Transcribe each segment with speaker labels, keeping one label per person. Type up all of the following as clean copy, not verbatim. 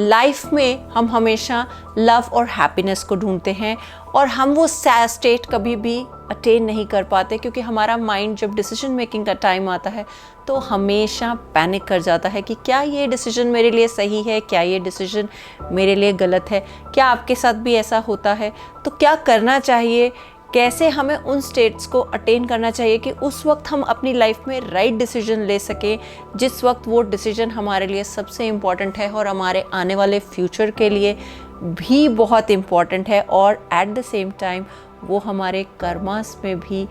Speaker 1: Life में हम हमेशा लव और हैप्पीनेस को ढूंढते हैं और हम वो स्टेट कभी भी अटेन नहीं कर पाते, क्योंकि हमारा माइंड जब डिसीजन मेकिंग का टाइम आता है तो हमेशा पैनिक कर जाता है कि क्या ये डिसीजन मेरे लिए सही है, क्या ये डिसीजन मेरे लिए गलत है। क्या आपके साथ भी ऐसा होता है? तो क्या करना चाहिए, कैसे हमें उन स्टेट्स को अटेन करना चाहिए कि उस वक्त हम अपनी लाइफ में राइट डिसीजन ले सकें, जिस वक्त वो डिसीजन हमारे लिए सबसे इम्पॉर्टेंट है और हमारे आने वाले फ्यूचर के लिए भी बहुत इम्पॉर्टेंट है, और एट द सेम टाइम वो हमारे कर्मास में भी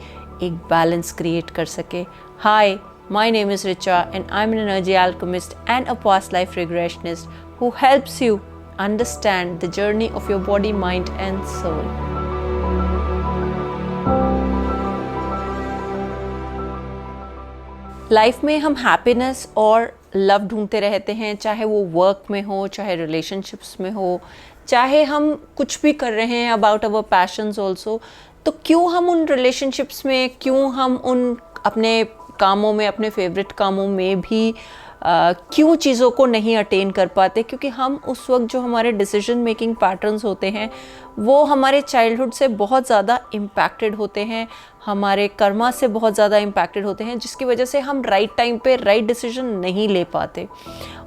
Speaker 1: एक बैलेंस क्रिएट कर सके। हाय, my name is Richa and I'm an energy alchemist and a past life regressionist who helps you understand the journey of your body, mind and soul. Life में हम happiness और love ढूंढते रहते हैं, चाहे वो वर्क में हो, चाहे रिलेशनशिप्स में हो, चाहे हम कुछ भी कर रहे हैं अबाउट अवर पैशंस ऑल्सो। तो क्यों हम उन रिलेशनशिप्स में, क्यों हम उन अपने कामों में, अपने फेवरेट कामों में भी क्यों चीज़ों को नहीं अटेन कर पाते? क्योंकि हम उस वक्त जो हमारे डिसीजन मेकिंग पैटर्न्स होते हैं वो हमारे चाइल्डहुड से बहुत ज़्यादा इम्पैक्टेड होते हैं, हमारे कर्मा से बहुत ज़्यादा इम्पैक्टेड होते हैं, जिसकी वजह से हम राइट टाइम पे राइट डिसीजन नहीं ले पाते।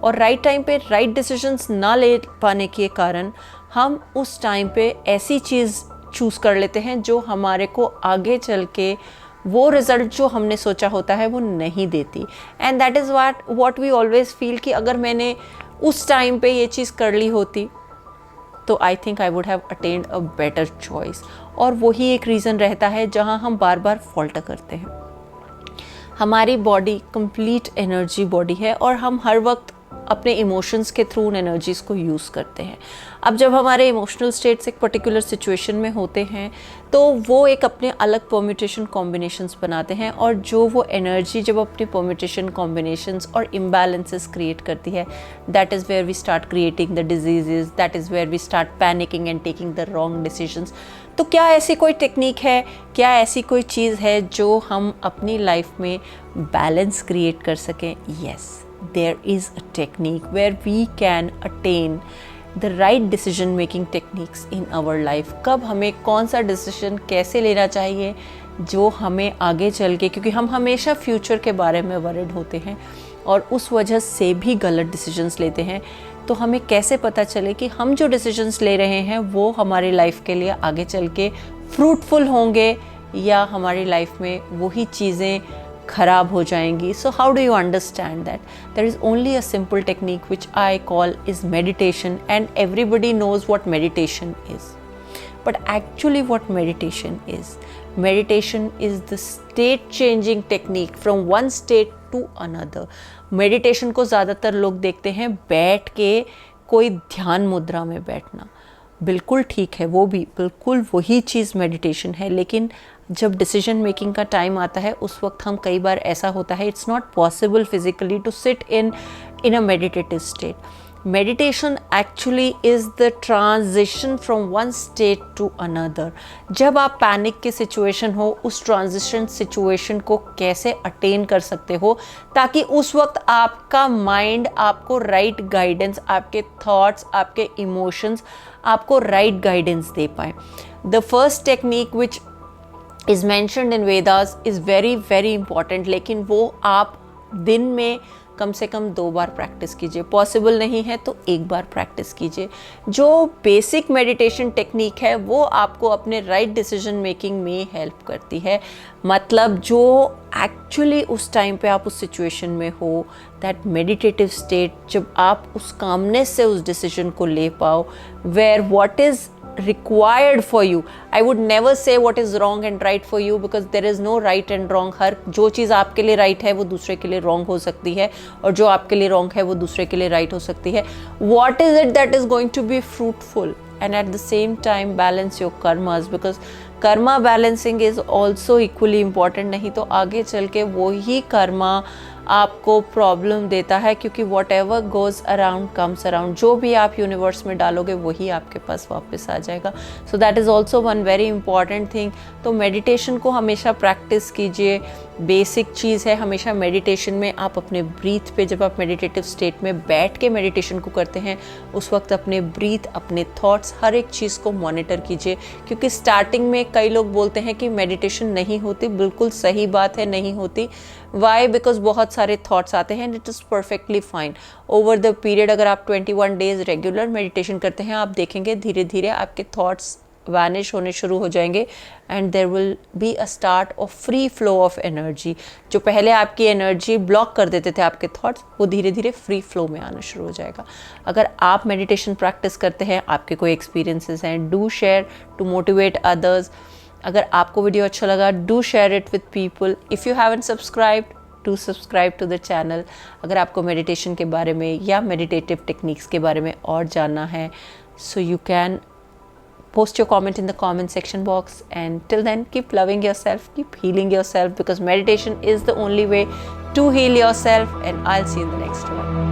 Speaker 1: और राइट टाइम पे राइट डिसीजंस ना ले पाने के कारण हम उस टाइम पे ऐसी चीज़ चूज़ कर लेते हैं जो हमारे को आगे चल के वो रिज़ल्ट जो हमने सोचा होता है वो नहीं देती। And that is what we always feel कि अगर मैंने उस टाइम पे ये चीज़ कर ली होती तो I think I would have attend a better choice. और वही एक रीज़न रहता है जहाँ हम बार बार फॉल्ट करते हैं। हमारी बॉडी कंप्लीट एनर्जी बॉडी है और हम हर वक्त अपने इमोशंस के थ्रू उन एनर्जीज़ को यूज़ करते हैं। अब जब हमारे इमोशनल स्टेट्स एक पर्टिकुलर सिचुएशन में होते हैं तो वो एक अपने अलग परम्यूटेशन कॉम्बिनेशंस बनाते हैं, और जो वो एनर्जी जब अपनी परम्यूटेशन कॉम्बिनेशंस और इम्बैलेंसेस क्रिएट करती है, that is where we start creating the disease, that is where we start panicking and taking the wrong decisions. तो क्या ऐसी कोई टेक्निक है, क्या ऐसी कोई चीज़ है जो हम अपनी लाइफ में बैलेंस क्रिएट कर सकें? Yes, there is a technique where we can attain the right decision making techniques in our life। कब हमें कौन सा डिसीजन कैसे लेना चाहिए जो हमें आगे चल के, क्योंकि हम हमेशा फ्यूचर के बारे में वरीड होते हैं और उस वजह से भी गलत डिसीजंस लेते हैं। तो हमें कैसे पता चले कि हम जो डिसीजंस ले रहे हैं वो हमारी लाइफ के लिए आगे चल के फ्रूटफुल होंगे या हमारी लाइफ में वही चीज़ें खराब हो जाएंगी। So how do you understand that? There is only a simple technique which I call is meditation, and everybody knows what meditation is. But actually what meditation is the state changing technique from one state to another। Meditation को ज़्यादातर लोग देखते हैं बैठ के कोई ध्यान मुद्रा में बैठना, बिल्कुल ठीक है, वो भी बिल्कुल वही चीज़ मेडिटेशन है। लेकिन जब डिसीजन मेकिंग का टाइम आता है उस वक्त हम कई बार ऐसा होता है, it's not possible physically to sit in a meditative state. Meditation actually is the transition from one state to another. जब आप पैनिक की सिचुएशन हो, उस ट्रांजिशन सिचुएशन को कैसे अटेन कर सकते हो ताकि उस वक्त आपका माइंड आपको राइट गाइडेंस, आपके थॉट्स, आपके इमोशंस आपको राइट गाइडेंस दे पाए। The first technique which is mentioned in Vedas is very very important, लेकिन वो आप दिन में कम से कम 2 बार प्रैक्टिस कीजिए, पॉसिबल नहीं है तो 1 बार प्रैक्टिस कीजिए। जो बेसिक मेडिटेशन टेक्निक है वो आपको अपने राइट डिसीजन मेकिंग में हेल्प करती है। मतलब जो एक्चुअली उस टाइम पे आप उस सिचुएशन में हो, दैट मेडिटेटिव स्टेट, जब आप उस कामनेस से उस डिसीजन को ले पाओ, where what is required for you। I would never say what is wrong and right for you because there is no right and wrong। हर जो चीज़ आपके लिए right है वो दूसरे के लिए wrong हो सकती है, और जो आपके लिए wrong है वो दूसरे के लिए right हो सकती है। What is it that is going to be fruitful and at the same time balance your karmas, because karma balancing is also equally important। नहीं तो आगे चल के वो ही कर्मा आपको प्रॉब्लम देता है, क्योंकि what ever goes around comes around. जो भी आप यूनिवर्स में डालोगे वही आपके पास वापस आ जाएगा। So that is also one very important thing. तो मेडिटेशन को हमेशा प्रैक्टिस कीजिए, बेसिक चीज़ है हमेशा मेडिटेशन में, आप अपने ब्रीथ पे, जब आप मेडिटेटिव स्टेट में बैठ के मेडिटेशन को करते हैं उस वक्त अपने ब्रीथ, अपने थॉट्स, हर एक चीज़ को मॉनिटर कीजिए। क्योंकि स्टार्टिंग में कई लोग बोलते हैं कि मेडिटेशन नहीं होती, बिल्कुल सही बात है, नहीं होती। वाई? बिकॉज बहुत सारे थॉट्स आते हैं and it is perfectly fine. Over the period अगर आप 21 डेज रेगुलर मेडिटेशन करते हैं, आप देखेंगे धीरे धीरे आपके थॉट्स वैनिश होने शुरू हो जाएंगे and there will be a start of free flow of energy. जो पहले आपकी एनर्जी ब्लॉक कर देते थे आपके थॉट्स, वो धीरे धीरे फ्री फ्लो में आना शुरू हो जाएगा। अगर आप मेडिटेशन प्रैक्टिस करते हैं, आपके कोई एक्सपीरियंसेस हैं, do share to motivate others. अगर आपको वीडियो अच्छा लगा, do share it with people. If you haven't subscribed, to subscribe to the channel. अगर आपको मेडिटेशन के बारे में या मेडिटेटिव टेक्निक्स के बारे में और जानना है, so you can post your comment in the comment section box, and till then keep loving yourself, keep healing yourself, because meditation is the only way to heal yourself, and I'll see you in the next one.